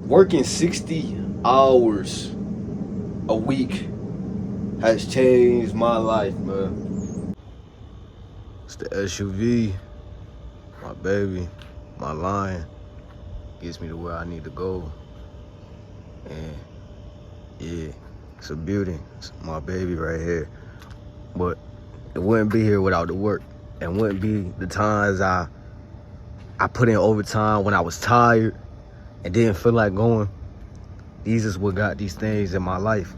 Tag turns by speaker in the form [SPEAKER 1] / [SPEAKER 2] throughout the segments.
[SPEAKER 1] Working 60 hours a week has changed my life, man. It's the SUV, my baby, my lion, gets me to where I need to go. And yeah, it's a beauty. It's my baby right here. But it wouldn't be here without the work. It wouldn't be the times I put in overtime when I was tired and didn't feel like going. These is what got these things in my life.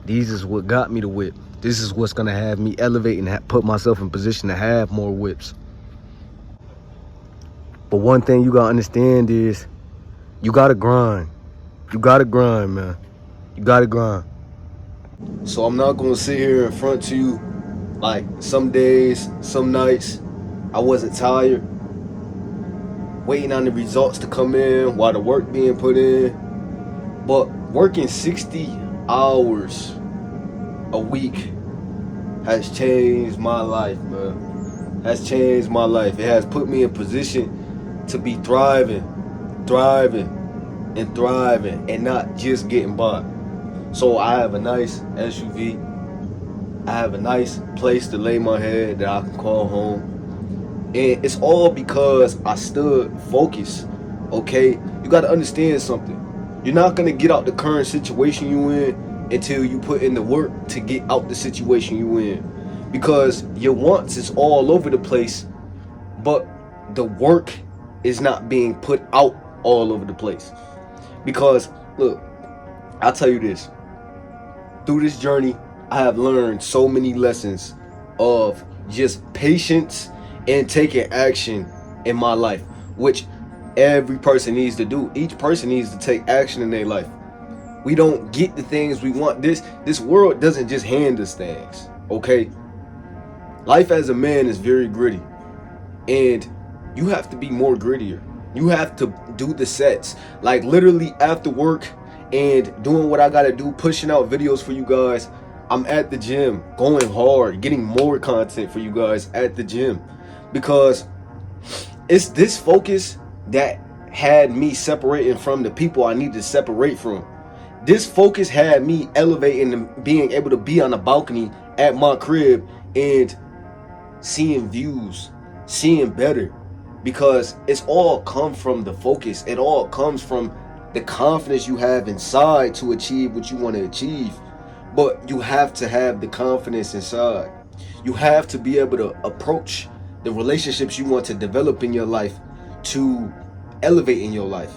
[SPEAKER 1] These is what got me the whip. This is what's gonna have me elevate and put myself in position to have more whips. But one thing you gotta understand is you gotta grind. You gotta grind, man. You gotta grind. So I'm not gonna sit here in front to you like some days, some nights, I wasn't tired, waiting on the results to come in while the work being put in. But working 60 hours a week has changed my life, man. Has changed my life. It has put me in position to be thriving, and not just getting by. So I have a nice SUV. I have a nice place to lay my head that I can call home. And it's all because I stood focused, okay? You gotta understand something. You're not gonna get out the current situation you in until you put in the work to get out the situation you in. Because your wants is all over the place, but the work is not being put out all over the place. Because, look, I'll tell you this. Through this journey, I have learned so many lessons of just patience and taking action in my life, which every person needs to do. Each person needs to take action in their life. We don't get the things we want. This world doesn't just hand us things, okay? Life as a man is very gritty, and you have to be more grittier. You have to do the sets, like literally after work and doing what I gotta do, pushing out videos for you guys. I'm at the gym, going hard, getting more content for you guys at the gym, because it's this focus that had me separating from the people I need to separate from. This focus had me elevating and being able to be on the balcony at my crib and seeing views, seeing better, because it's all come from the focus. It all comes from the confidence you have inside to achieve what you want to achieve. But you have to have the confidence inside. You have to be able to approach the relationships you want to develop in your life to elevate in your life.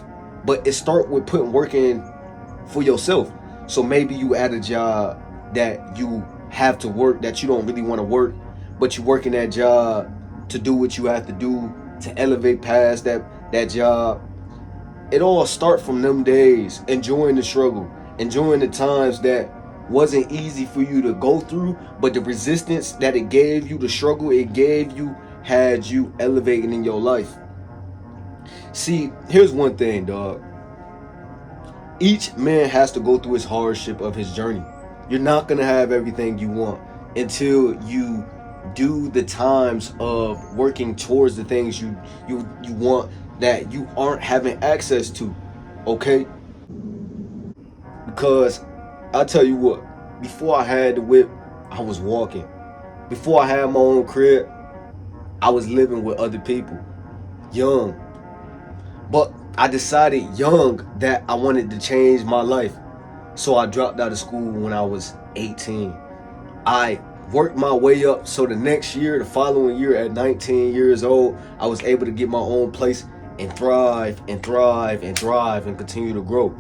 [SPEAKER 1] But it starts with putting work in for yourself. So maybe you at a job that you have to work, that you don't really want to work, but you work in that job to do what you have to do to elevate past that job. It all starts from them days, enjoying the struggle, enjoying the times that wasn't easy for you to go through, but the resistance that it gave you, the struggle it gave you, had you elevating in your life. See, here's one thing, dog. Each man has to go through his hardship of his journey. You're not gonna have everything you want until you do the times of working towards the things you want that you aren't having access to, okay? Because I'll tell you what, before I had the whip, I was walking. Before I had my own crib, I was living with other people, young. But I decided young that I wanted to change my life. So I dropped out of school when I was 18. I worked my way up, so the next year, the following year at 19 years old, I was able to get my own place and thrive and continue to grow.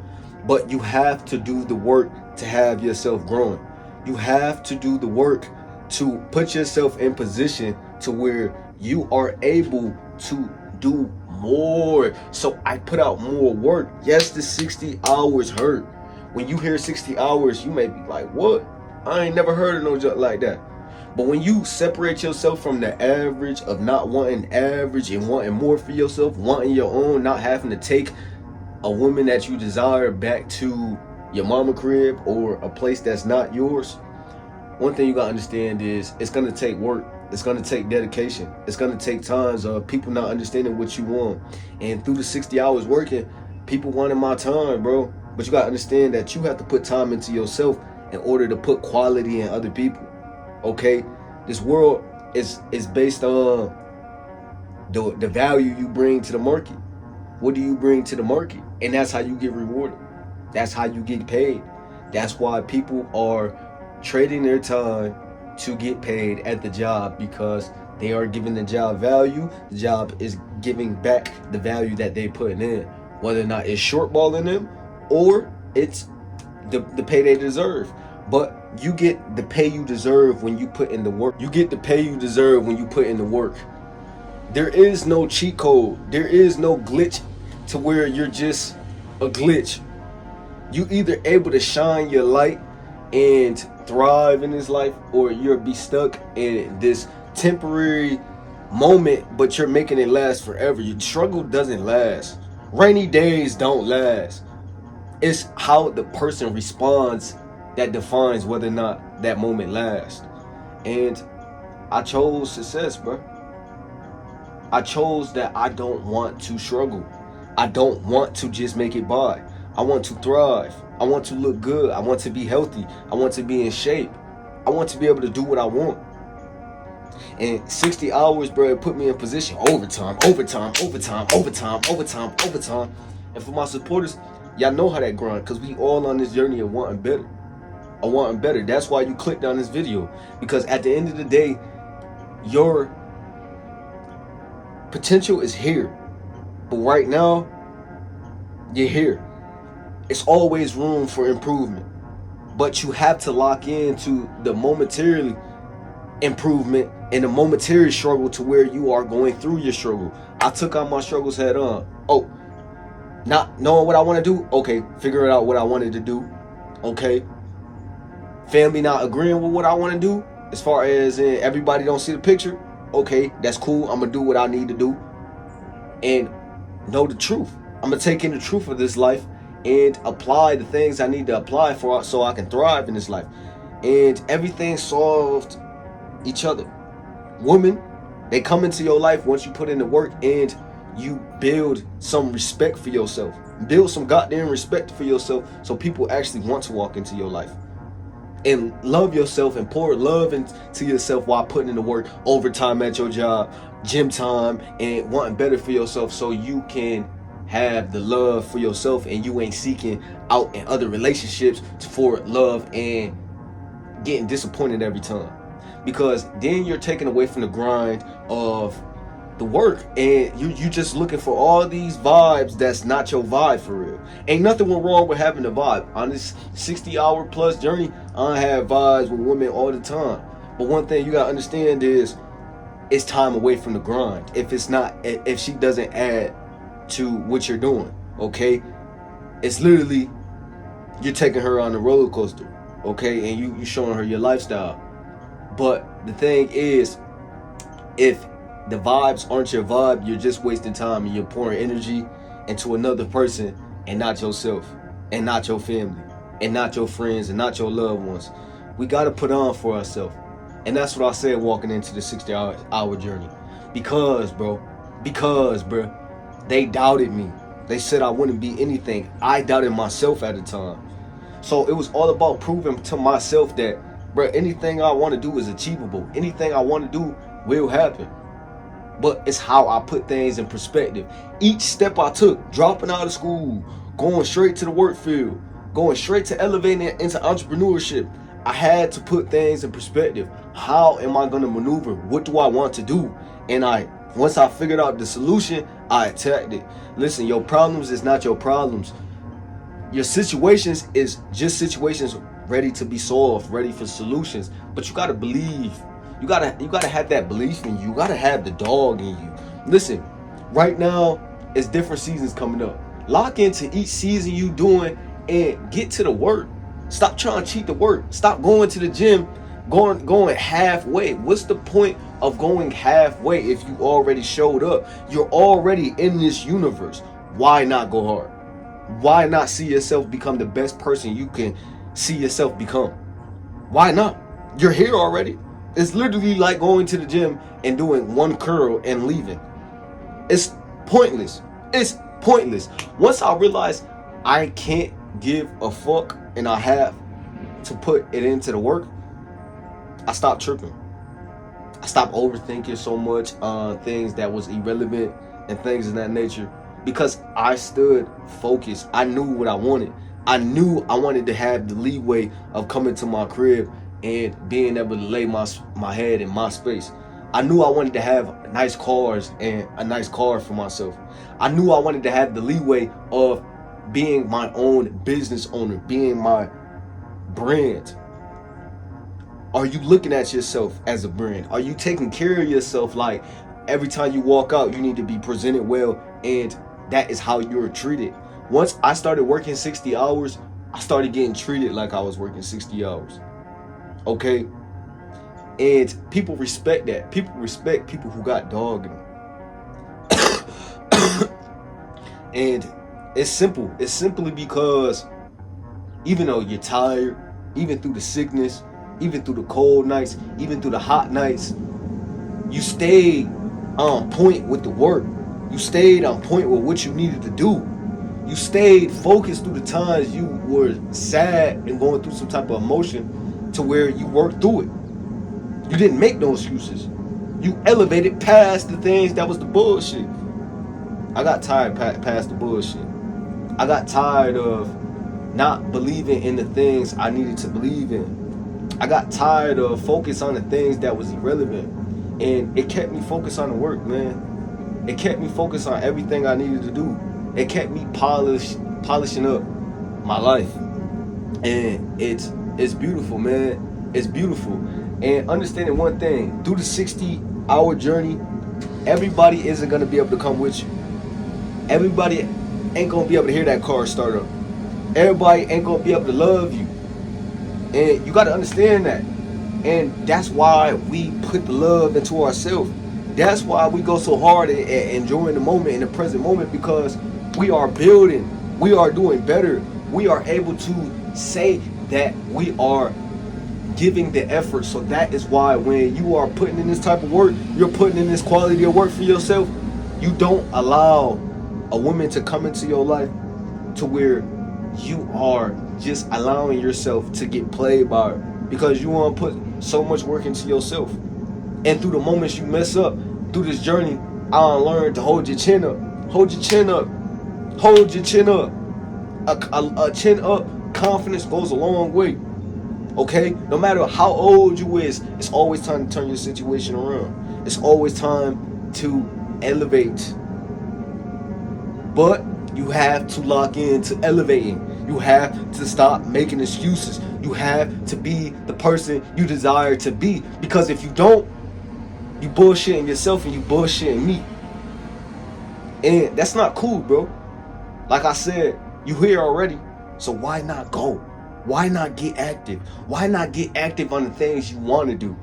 [SPEAKER 1] But you have to do the work to have yourself growing. You have to do the work to put yourself in position to where you are able to do more. So I put out more work. Yes, the 60 hours hurt. When you hear 60 hours, you may be like, what? I ain't never heard of no job like that. But when you separate yourself from the average of not wanting average and wanting more for yourself, wanting your own, not having to take a woman that you desire back to your mama crib or a place that's not yours, one thing you gotta understand is it's gonna take work. It's gonna take dedication. It's gonna take times of people not understanding what you want. And through the 60 hours working, People wanted my time, bro. But you gotta understand that you have to put time into yourself in order to put quality in other people. Okay? This world is based on the value you bring to the market. What do you bring to the market? And that's how you get rewarded. That's how you get paid. That's why people are trading their time to get paid at the job, because they are giving the job value. The job is giving back the value that they put in, whether or not it's shortballing them or it's the pay they deserve. But you get the pay you deserve when you put in the work. You get the pay you deserve when you put in the work. There is no cheat code. There is no glitch to where you're just a glitch. You either able to shine your light and thrive in this life, or you'll be stuck in this temporary moment, but you're making it last forever. Your struggle doesn't last. Rainy days don't last. It's how the person responds that defines whether or not that moment lasts. And I chose success, bro. I chose that I don't want to struggle. I don't want to just make it by. I want to thrive. I want to look good. I want to be healthy. I want to be in shape. I want to be able to do what I want. And 60 hours, bro, it put me in position. Overtime. And for my supporters, y'all know how that grind, because we all on this journey of wanting better. That's why you clicked on this video. Because at the end of the day, your potential is here. But right now, you're here. It's always room for improvement. But you have to lock into the momentary improvement and the momentary struggle to where you are going through your struggle. I took on my struggles head on. Oh, not knowing what I want to do? Okay, figuring out what I wanted to do. Okay. Family not agreeing with what I want to do, as far as everybody don't see the picture. Okay, that's cool. I'm going to do what I need to do and know the truth. I'm going to take in the truth of this life and apply the things I need to apply for so I can thrive in this life. And everything solved each other. Women, they come into your life once you put in the work and you build some respect for yourself. Build some goddamn respect for yourself so people actually want to walk into your life. And love yourself and pour love into yourself while putting in the work, overtime at your job, gym time, and wanting better for yourself so you can have the love for yourself and you ain't seeking out in other relationships for love and getting disappointed every time. Because then you're taken away from the grind of the work and you just looking for all these vibes that's not your vibe for real. Ain't nothing wrong with having a vibe. On this 60-hour plus journey, I have vibes with women all the time. But one thing you gotta understand is it's time away from the grind. If she doesn't add to what you're doing, okay? It's literally you're taking her on a roller coaster, okay? And you showing her your lifestyle. But the thing is, if the vibes aren't your vibe, you're just wasting time and you're pouring energy into another person and not yourself and not your family and not your friends and not your loved ones. We got to put on for ourselves. And that's what I said walking into the 60-hour journey. Because, bro, they doubted me. They said I wouldn't be anything. I doubted myself at the time. So it was all about proving to myself that, bro, anything I want to do is achievable. Anything I want to do will happen. But it's how I put things in perspective. Each step I took, dropping out of school, going straight to the work field, going straight to elevating into entrepreneurship, I had to put things in perspective. How am I going to maneuver? What do I want to do? And once I figured out the solution, I attacked it. Listen, your problems is not your problems. Your situations is just situations ready to be solved, ready for solutions. But you got to believe. You gotta have that belief in you. You gotta have the dog in you. Listen, right now, it's different seasons coming up. Lock into each season you doing and get to the work. Stop trying to cheat the work. Stop going to the gym, going halfway. What's the point of going halfway if you already showed up? You're already in this universe. Why not go hard? Why not see yourself become the best person you can see yourself become? Why not? You're here already. It's literally like going to the gym and doing one curl and leaving. It's pointless. It's Pointless. Once I realized I can't give a fuck and I have to put it into the work, I stopped tripping. I stopped overthinking so much on things that was irrelevant and things of that nature, because I stood focused. I knew what I wanted. I knew I wanted to have the leeway of coming to my crib and being able to lay my head in my space. I knew I wanted to have nice cars and a nice car for myself. I knew I wanted to have the leeway of being my own business owner, being my brand. Are you looking at yourself as a brand? Are you taking care of yourself? Like, every time you walk out, you need to be presented well, and that is how you're treated. Once I started working 60 hours, I started getting treated like I was working 60 hours. Okay? And people respect that. People respect people who got dog in them. And it's simple. It's simply because even though you're tired, even through the sickness, even through the cold nights, even through the hot nights, you stayed on point with the work. You stayed on point with what you needed to do. You stayed focused through the times you were sad and going through some type of emotion, to where you worked through it. You didn't make no excuses. You elevated past the things that was the bullshit. I got tired past the bullshit. I got tired of not believing in the things I needed to believe in. I got tired of focus on the things that was irrelevant. And it kept me focused on the work, man. It kept me focused on everything I needed to do. It kept me polishing up my life. And it's beautiful, man. It's beautiful. And understanding one thing, through the 60-hour journey, everybody isn't going to be able to come with you. Everybody ain't going to be able to hear that car start up. Everybody ain't going to be able to love you. And you got to understand that. And that's why we put the love into ourselves. That's why we go so hard at enjoying the moment, in the present moment, because we are building. We are doing better. We are able to say that we are giving the effort. So that is why when you are putting in this type of work, you're putting in this quality of work for yourself, you don't allow a woman to come into your life to where you are just allowing yourself to get played by her, because you want to put so much work into yourself. And through the moments you mess up through this journey, I learned to hold your chin up. Hold your chin up. Hold your chin up. A chin up confidence goes a long way. Okay? No matter how old you is, it's always time to turn your situation around. It's always time to elevate. But you have to lock in to elevating. You have to stop making excuses. You have to be the person you desire to be. Because if you don't, you bullshitting yourself and you bullshitting me. And that's not cool, bro. Like I said, you here already. So why not go? Why not get active? Why not get active on the things you want to do?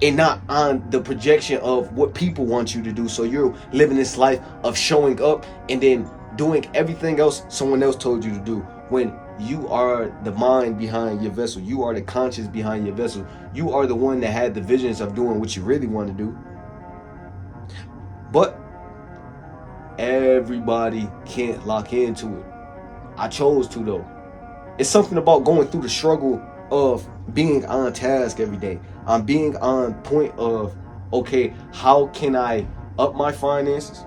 [SPEAKER 1] And not on the projection of what people want you to do. So you're living this life of showing up and then doing everything else someone else told you to do, when you are the mind behind your vessel. You are the conscience behind your vessel. You are the one that had the visions of doing what you really want to do. But everybody can't lock into it. I chose to, though. It's something about going through the struggle of being on task every day. I'm being on point of, okay, how can I up my finances?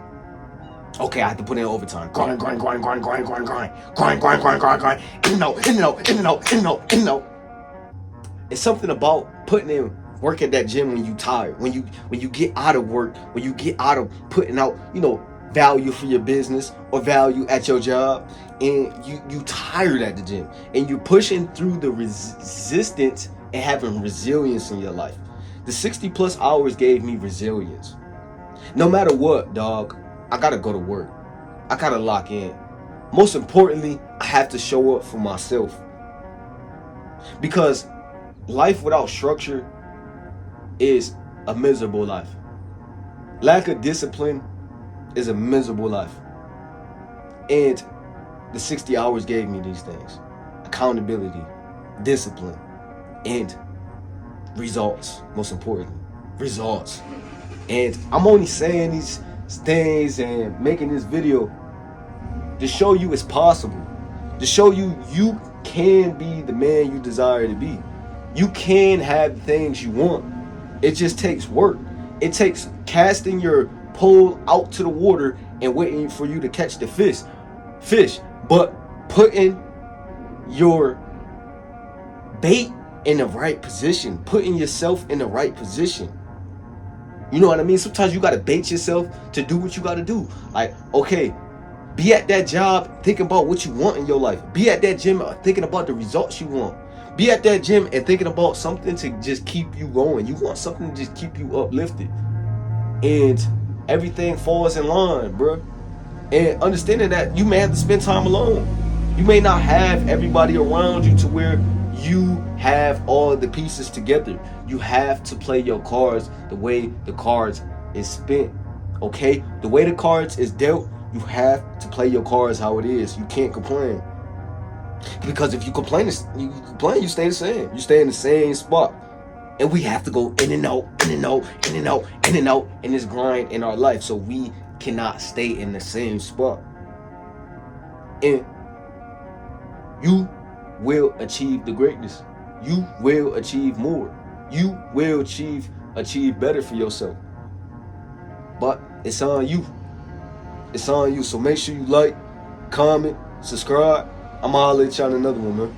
[SPEAKER 1] Okay, I have to put in overtime. Grind. It's something about putting in work at that gym when you tired, when you get out of work, when you get out of putting out, value for your business or value at your job, and you tired at the gym, and you're pushing through the resistance and having resilience in your life. The 60 plus hours gave me resilience. No matter what, dog, I gotta go to work. I gotta lock in. Most importantly, I have to show up for myself. Because life without structure is a miserable life. Lack of discipline is a miserable life. And the 60 hours gave me these things: accountability, discipline, and results. Most importantly, results. And I'm only saying these things and making this video to show you it's possible, to show you you can be the man you desire to be. You can have the things you want. It just takes work. It takes casting your pole out to the water and waiting for you to catch the fish, but putting your bait in the right position, putting yourself in the right position. You know what I mean? Sometimes you gotta bait yourself to do what you gotta do. Like, okay, be at that job thinking about what you want in your life. Be at that gym thinking about the results you want. Be at that gym and thinking about something to just keep you going. You want something to just keep you uplifted. And everything falls in line, bro. And understanding that you may have to spend time alone. You may not have everybody around you to where you have all the pieces together. You have to play your cards the way the cards is spent. Okay? The way the cards is dealt, you have to play your cards how it is. You can't complain. Because if you complain, you stay the same. You stay in the same spot. And we have to go in and out, in and out, in and out, in and out in this grind in our life. So we cannot stay in the same spot. And you will achieve the greatness. You will achieve more. You will achieve better for yourself. But it's on you. It's on you. So make sure you like, comment, subscribe. I'm gonna holler at y'all in another one, man.